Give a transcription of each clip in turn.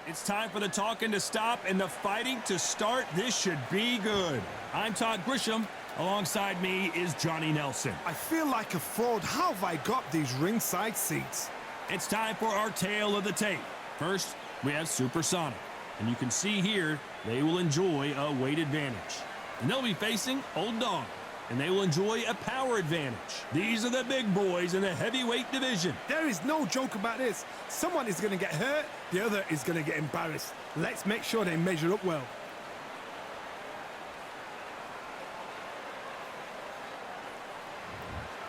It's time for the talking to stop and the fighting to start. This should be good. I'm Todd Grisham. Alongside me is Johnny Nelson. I feel like a fraud. How have I got these ringside seats? It's time for our tale of the tape. First, we have Supersonic. And you can see here, they will enjoy a weight advantage. And they'll be facing Old Dog. And they will enjoy a power advantage. These are the big boys in the heavyweight division. There is no joke about this. Someone is going to get hurt, the other is going to get embarrassed. Let's make sure they measure up well.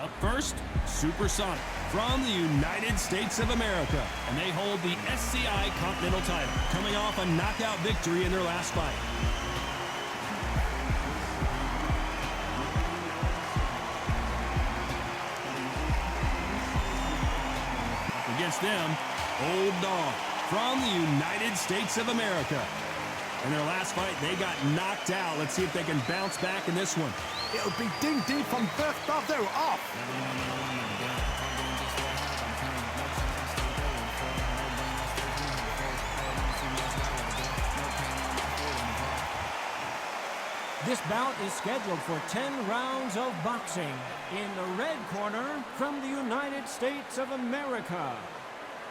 Up first, Supersonic from the United States of America. And they hold the SCI Continental title, coming off a knockout victory in their last fight. Against them, Old Dog from the United States of America. In their last fight, they got knocked out. Let's see if they can bounce back in this one. It'll be ding-ding from first off. They're off. This bout is scheduled for 10 rounds of boxing. In the red corner, from the United States of America,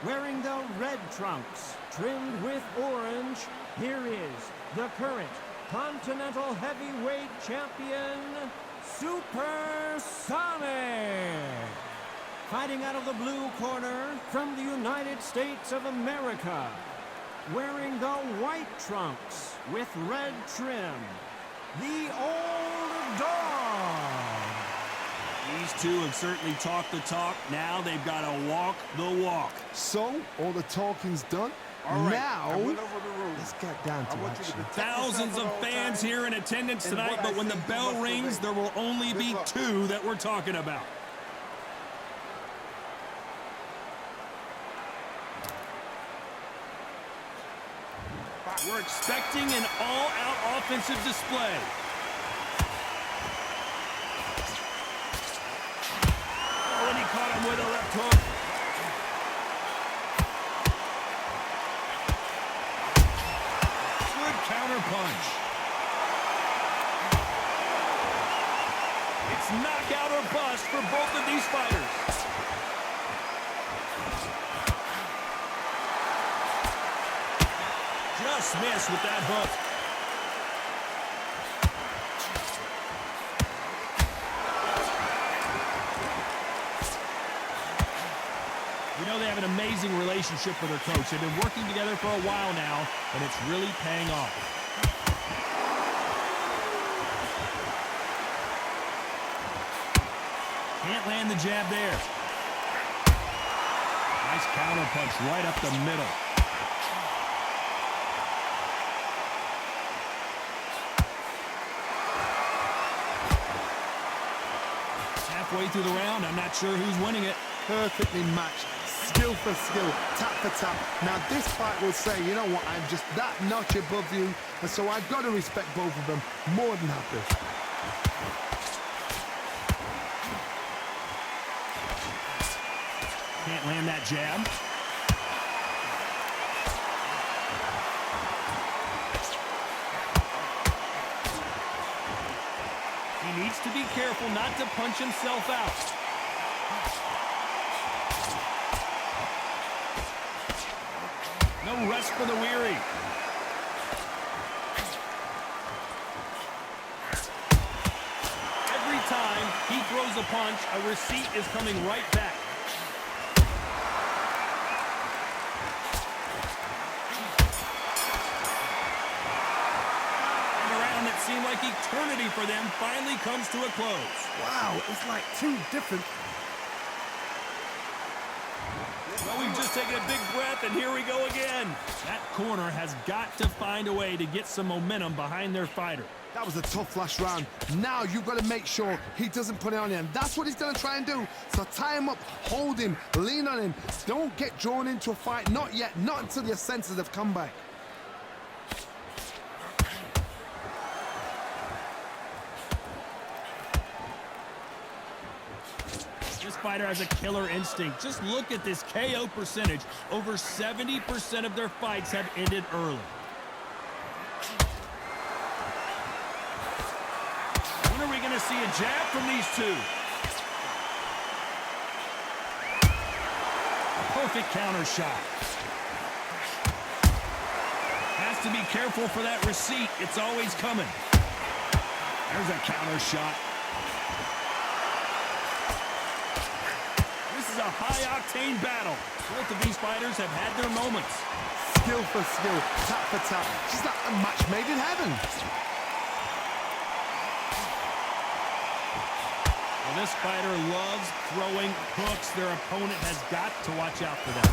wearing the red trunks, trimmed with orange, here is the current Continental Heavyweight Champion, Supersonic. Fighting out of the blue corner, from the United States of America, wearing the white trunks with red trim, the Old Dog. These two have certainly talked the talk. Now they've got to walk the walk. So, all the talking's done. All right, now, I went over the rules. let's get down to action. Thousands of fans here in attendance tonight, but when the bell rings, there will only be two that we're talking about. We're expecting an all-out offensive display. Oh, and he caught him with a left hook. Good counter punch. It's knockout or bust for both of these fighters. Just missed with that hook. You know, they have an amazing relationship with their coach. They've been working together for a while now, and it's really paying off. Can't land the jab there. Nice counter punch right up the middle. Halfway through the round, I'm not sure who's winning it. Perfectly matched. Skill for skill, tap for tap. Now this fight will say, you know what, I'm just that notch above you, and so I've got to respect both of them more than happy. Can't land that jab. He needs to be careful not to punch himself out. No rest for the weary. Every time he throws a punch, a receipt is coming right back. And a round that seemed like eternity for them finally comes to a close. Wow, it's like two different... Well, we've just taken a big breath, and here we go again. That corner has got to find a way to get some momentum behind their fighter. That was a tough last round. Now you've got to make sure he doesn't put it on him. That's what he's going to try and do. So tie him up, hold him, lean on him. Don't get drawn into a fight. Not yet. Not until your senses have come back. fighter has a killer instinct. Just look at this KO percentage. Over 70% of their fights have ended early. When are we going to see a jab from these two? Perfect counter shot. Has to be careful for that receipt. It's always coming. There's a counter shot. This is a high-octane battle. Both of these fighters have had their moments. Skill for skill, tap for tap. Just like a match made in heaven. Well, this fighter loves throwing hooks. Their opponent has got to watch out for them.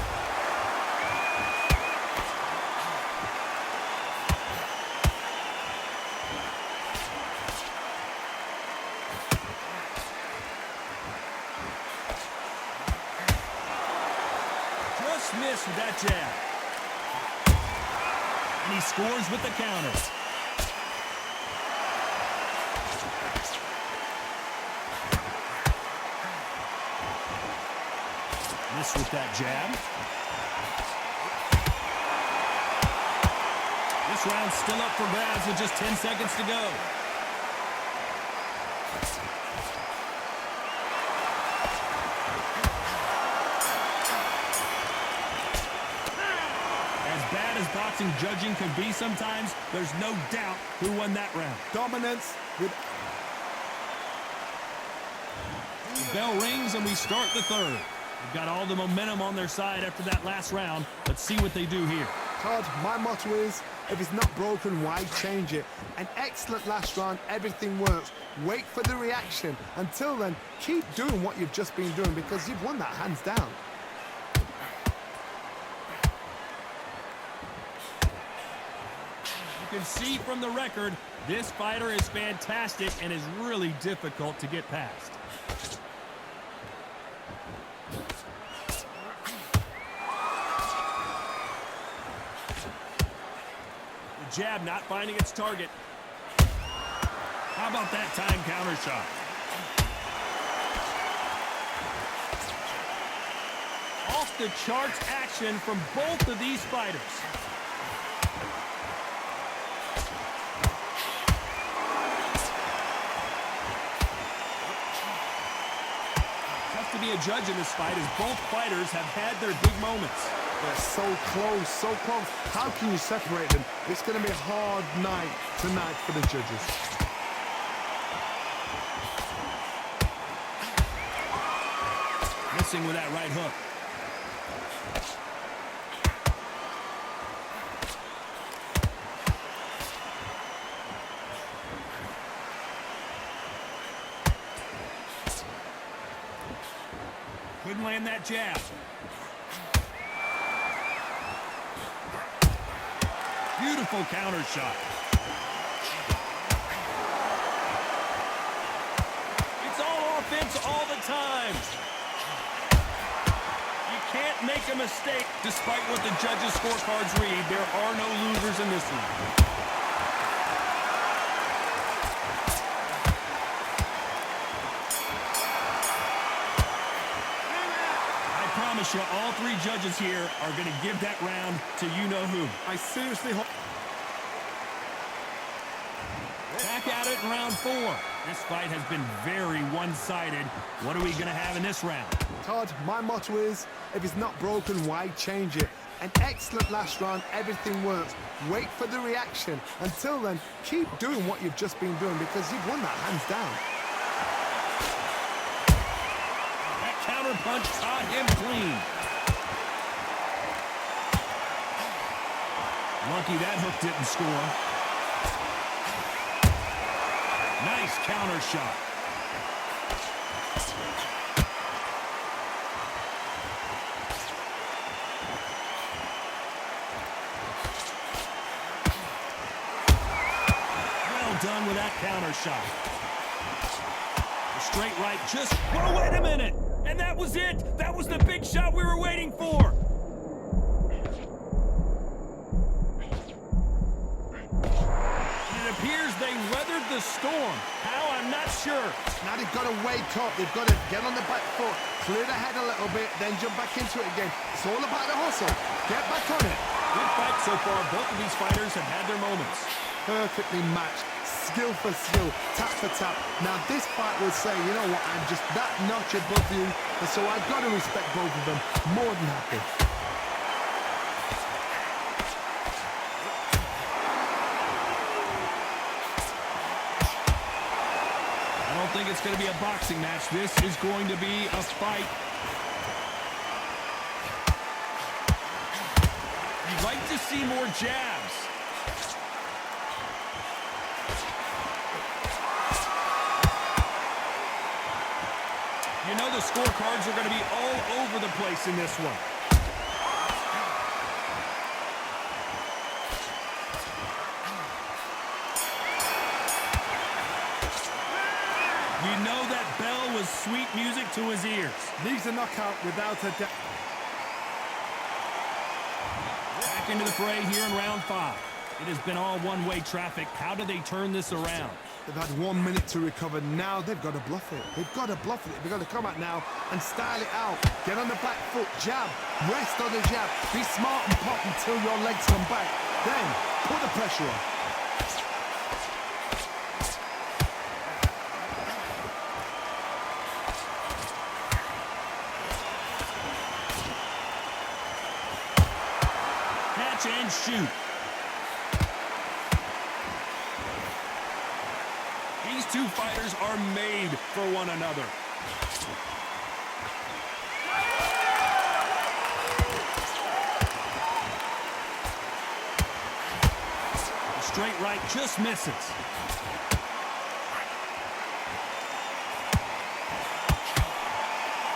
Just missed with that jab. And he scores with the counter. Missed with that jab. This round's still up for grabs with just 10 seconds to go. As bad as boxing judging can be sometimes, there's no doubt who won that round. Dominance with... The bell rings and we start the third. They've got all the momentum on their side after that last round. Let's see what they do here. Todd, my motto is, if it's not broken, why change it? An excellent last round, everything works. Wait for the reaction. Until then, keep doing what you've just been doing because you've won that hands down. You can see from the record, this fighter is fantastic and is really difficult to get past. The jab not finding its target. How about that time counter shot? Off the charts action from both of these fighters. Tough to be a judge in this fight as both fighters have had their big moments. They're so close, so close. How can you separate them? It's going to be a hard night tonight for the judges. Missing with that right hook. Couldn't land that jab. Beautiful counter shot. It's all offense all the time. You can't make a mistake. Despite what the judges' scorecards read, there are no losers in this one. I promise you, all three judges here are going to give that round to you-know-who. I seriously hope... Back at it in round 4. This fight has been very one-sided. What are we going to have in this round? Todd, my motto is, if it's not broken, why change it? An excellent last round, everything works. Wait for the reaction. Until then, keep doing what you've just been doing because you've won that hands down. That counter punch caught him clean. Lucky that hook didn't score. Nice counter shot. Well done with that counter shot. The straight right just... Whoa, wait a minute! And that was it! That was the big shot we were waiting for! It appears they they weathered the storm. How? I'm not sure. Now they've got to wake up. They've got to get on the back foot, clear the head a little bit, then jump back into it again. It's all about the hustle. Get back on it. Good fight so far. Both of these fighters have had their moments. Perfectly matched. Skill for skill, tap for tap. Now this fight will say, you know what, I'm just that notch above you, and so I've got to respect both of them. More than happy. I don't think it's going to be a boxing match. This is going to be a fight. You'd like to see more jabs. You know the scorecards are going to be all over the place in this one. You know that bell was sweet music to his ears. Leaves a knockout without a doubt. Back into the fray here in round 5. It has been all one-way traffic. How do they turn this around? They've had 1 minute to recover. Now they've got to bluff it. They've got to bluff it. They've got to come out now and style it out. Get on the back foot, jab, rest on the jab. Be smart and pop until your legs come back. Then put the pressure on. Catch and shoot. These two fighters are made for one another. The straight right just misses.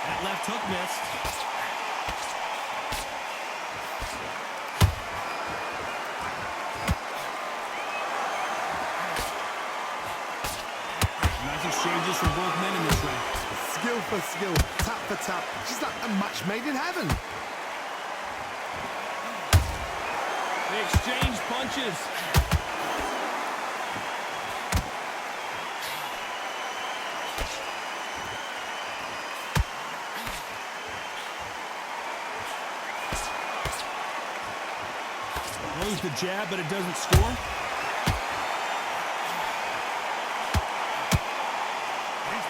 That left hook missed. Exchanges from both men in this round. Skill for skill, tap for tap. Just like a match made in heaven. They exchange punches. Throws the jab, but it doesn't score.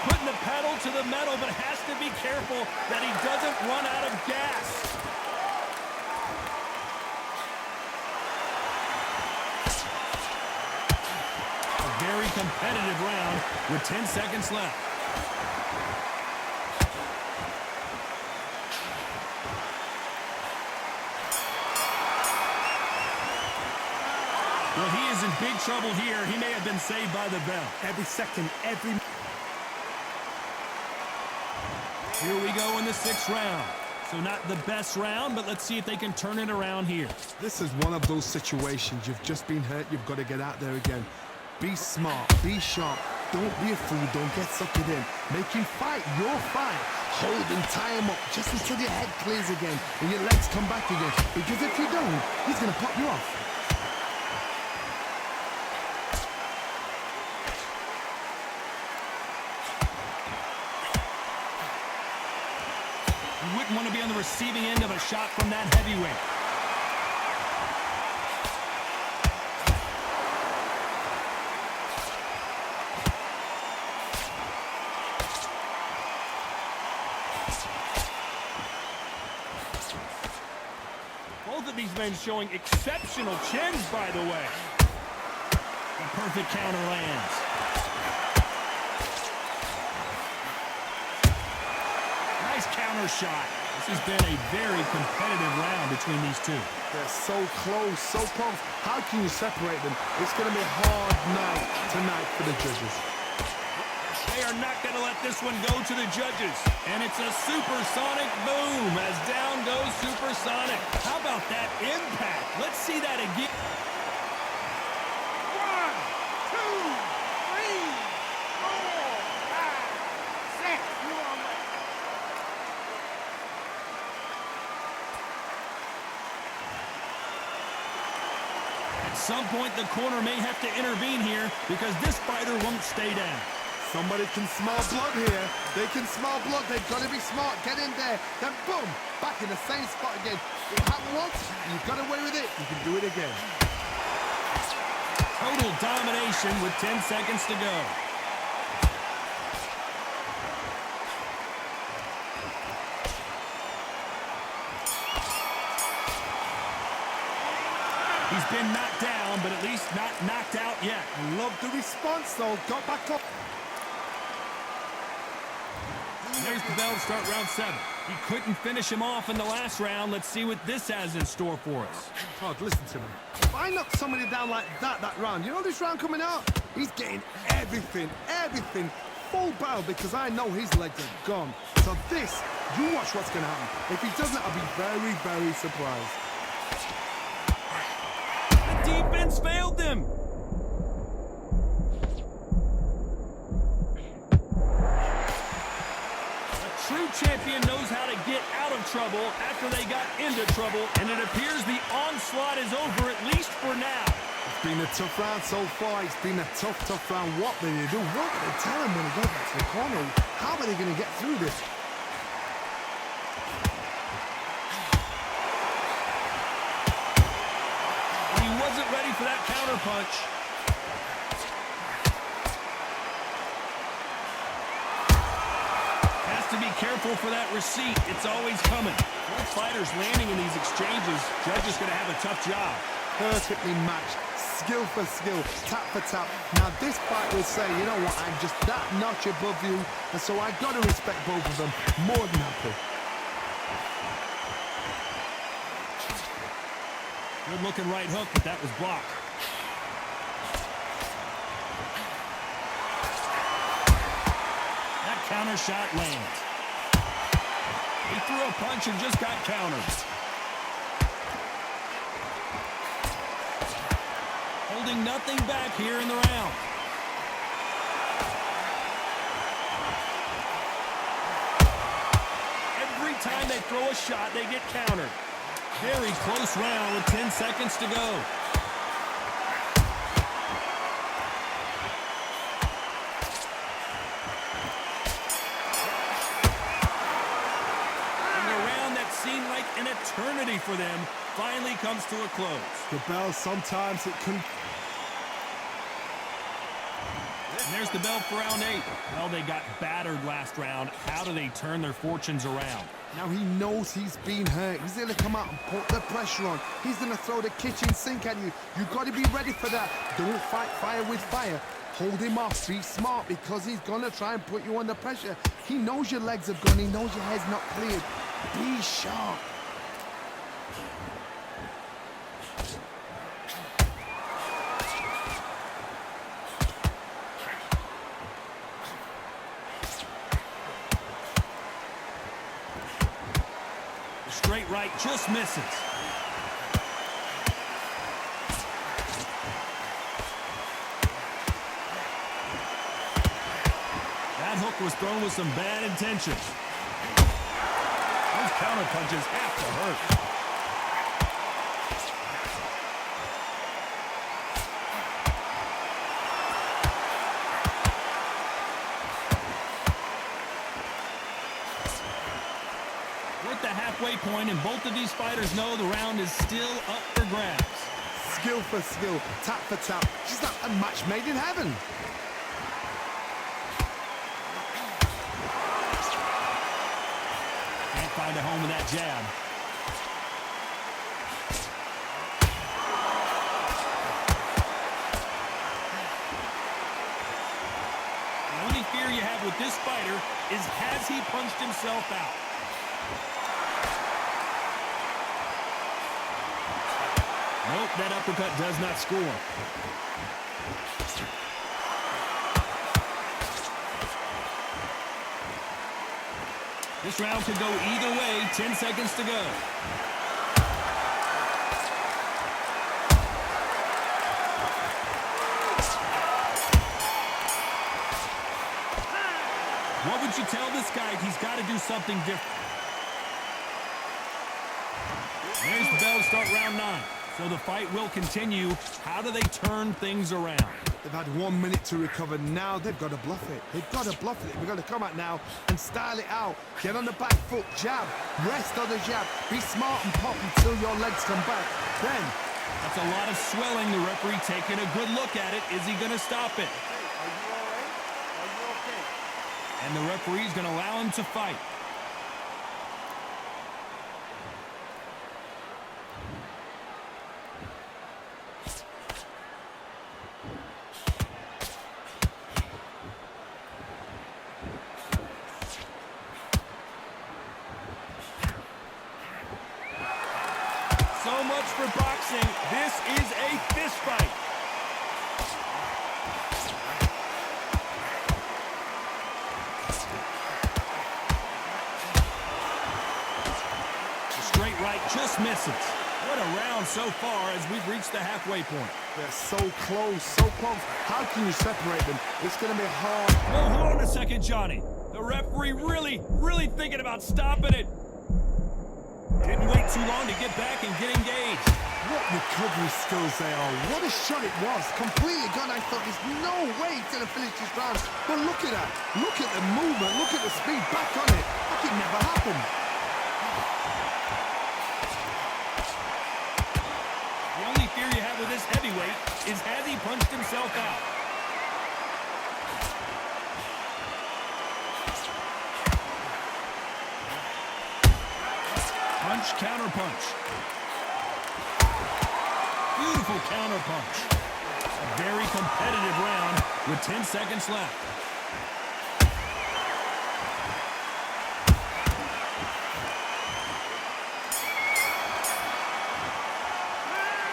Putting the pedal to the metal, but has to be careful that he doesn't run out of gas. A very competitive round with 10 seconds left. Well, he is in big trouble here. He may have been saved by the bell. Every second, every... Here we go in the 6th round. So not the best round, but let's see if they can turn it around here. This is one of those situations. You've just been hurt. You've got to get out there again. Be smart. Be sharp. Don't be a fool. Don't get sucked in. Make him fight your fight. Hold and tie him up just until your head clears again and your legs come back again. Because if you don't, he's going to pop you off. You wouldn't want to be on the receiving end of a shot from that heavyweight. Both of these men showing exceptional chins, by the way. The perfect counter lands. Nice counter shot. This has been a very competitive round between these two. They're so close, so close. How can you separate them? It's going to be a hard night tonight for the judges. They are not going to let this one go to the judges. And it's a supersonic boom as down goes Supersonic. How about that impact? Let's see that again. 1, 2, 3, 4, 5, 6. You on that? At some point, the corner may have to intervene here because this fighter won't stay down. Somebody can smell blood here. They can smell blood. They've got to be smart. Get in there. Then boom, back in the same spot again. It happened once. You got away with it. You can do it again. Total domination with 10 seconds to go. He's been knocked down, but at least not knocked out yet. Love the response, though. Got back up. There's the bell to start round 7. He couldn't finish him off in the last round. Let's see what this has in store for us. Oh, listen to me. If I knock somebody down like that round, you know this round coming out? He's getting everything, full barrel because I know his legs are gone. So this, you watch what's going to happen. If he doesn't, I'll be very, very surprised. Defense failed them. A true champion knows how to get out of trouble after they got into trouble, and it appears the onslaught is over, at least for now. It's been a tough round so far. It's been a tough round. What will they do? What will they tell him when he goes back to the corner? How are they going to get through this? Wasn't ready for that counter punch. Has to be careful for that receipt. It's always coming. Both fighters landing in these exchanges. Judge is going to have a tough job. Perfectly matched. Skill for skill. Tap for tap. Now this fight will say, you know what, I'm just that notch above you. And so I got to respect both of them. More than happy. Good-looking right hook, but that was blocked. That counter shot lands. He threw a punch and just got countered. Holding nothing back here in the round. Every time they throw a shot, they get countered. Very close round with 10 seconds to go. And the round that seemed like an eternity for them finally comes to a close. The bell, sometimes it can... And there's the bell for round 8. Well, they got battered last round. How do they turn their fortunes around? Now he knows he's been hurt. He's going to come out and put the pressure on. He's going to throw the kitchen sink at you. You've got to be ready for that. Don't fight fire with fire. Hold him off. Be smart because he's going to try and put you under pressure. He knows your legs have gone. He knows your head's not cleared. Be sharp. Straight right just misses. That hook was thrown with some bad intentions. Those counter punches have to hurt. At the halfway point, and both of these fighters know the round is still up for grabs. Skill for skill, tap for tap. She's like a match made in heaven. Can't find a home with that jab. The only fear you have with this fighter is, has he punched himself out? Nope, that uppercut does not score. This round could go either way. 10 seconds to go. What would you tell this guy? He's got to do something different. There's the bell to start round 9. So the fight will continue. How do they turn things around? They've had 1 minute to recover. Now they've got to bluff it. They've got to bluff it. They've got to come out now and style it out. Get on the back foot, jab, rest on the jab. Be smart and pop until your legs come back. Then, that's a lot of swelling. The referee taking a good look at it. Is he going to stop it? Are you all right? Are you okay? And the referee's going to allow him to fight. So much for boxing. This is a fist fight. The straight right just misses. What a round so far as we've reached the halfway point. they're so close, so close. How can you separate them? It's going to be hard. Well, hold on a second, Johnny. The referee really thinking about stopping it. Didn't wait too long to get back and get engaged. What recovery skills they are. What a shot it was. Completely gone. I thought there's no way he's going to finish this round. But look at that. Look at the movement. Look at the speed. Back on it. Like it never happened. The only fear you have with this heavyweight is has he punched himself out? Punch, counter punch. Beautiful counter punch. A very competitive round with 10 seconds left.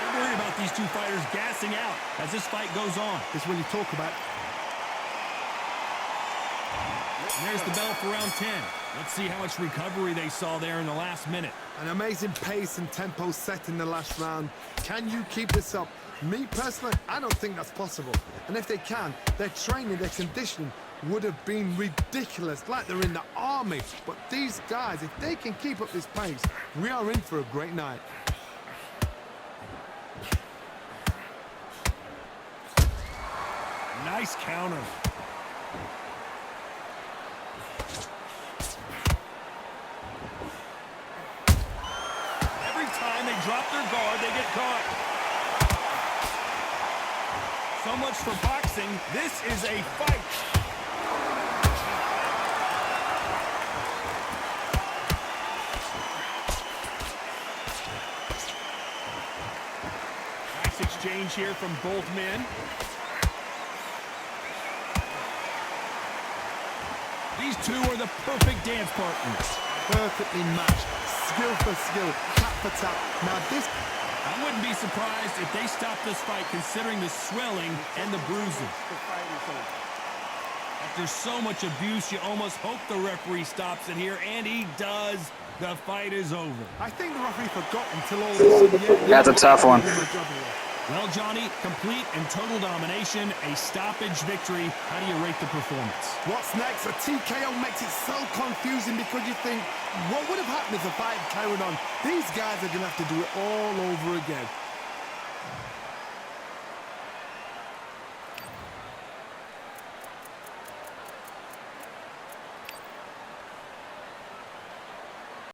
Don't worry about these two fighters gassing out as this fight goes on. It's when you talk about. And there's the bell for round 10. Let's see how much recovery they saw there in the last minute. An amazing pace and tempo set in the last round. Can you keep this up? Me personally, I don't think that's possible. And if they can, their training, their conditioning would have been ridiculous, like they're in the army. But these guys, if they can keep up this pace, we are in for a great night. Nice counter. Every time they drop their guard, they get caught. So much for boxing. This is a fight. Nice exchange here from both men. These two are the perfect dance partners. Perfectly matched. Skill for skill. Tap for tap. Now this... I wouldn't be surprised if they stop this fight considering the swelling and the bruising. The fight is over. After so much abuse, you almost hope the referee stops it here, and he does. The fight is over. I think the referee forgot until all of a sudden... That's a tough one. Well, Johnny, complete and total domination, a stoppage victory. How do you rate the performance? What's next? A TKO makes it so confusing because you think, what would have happened if the fight carried on? These guys are going to have to do it all over again.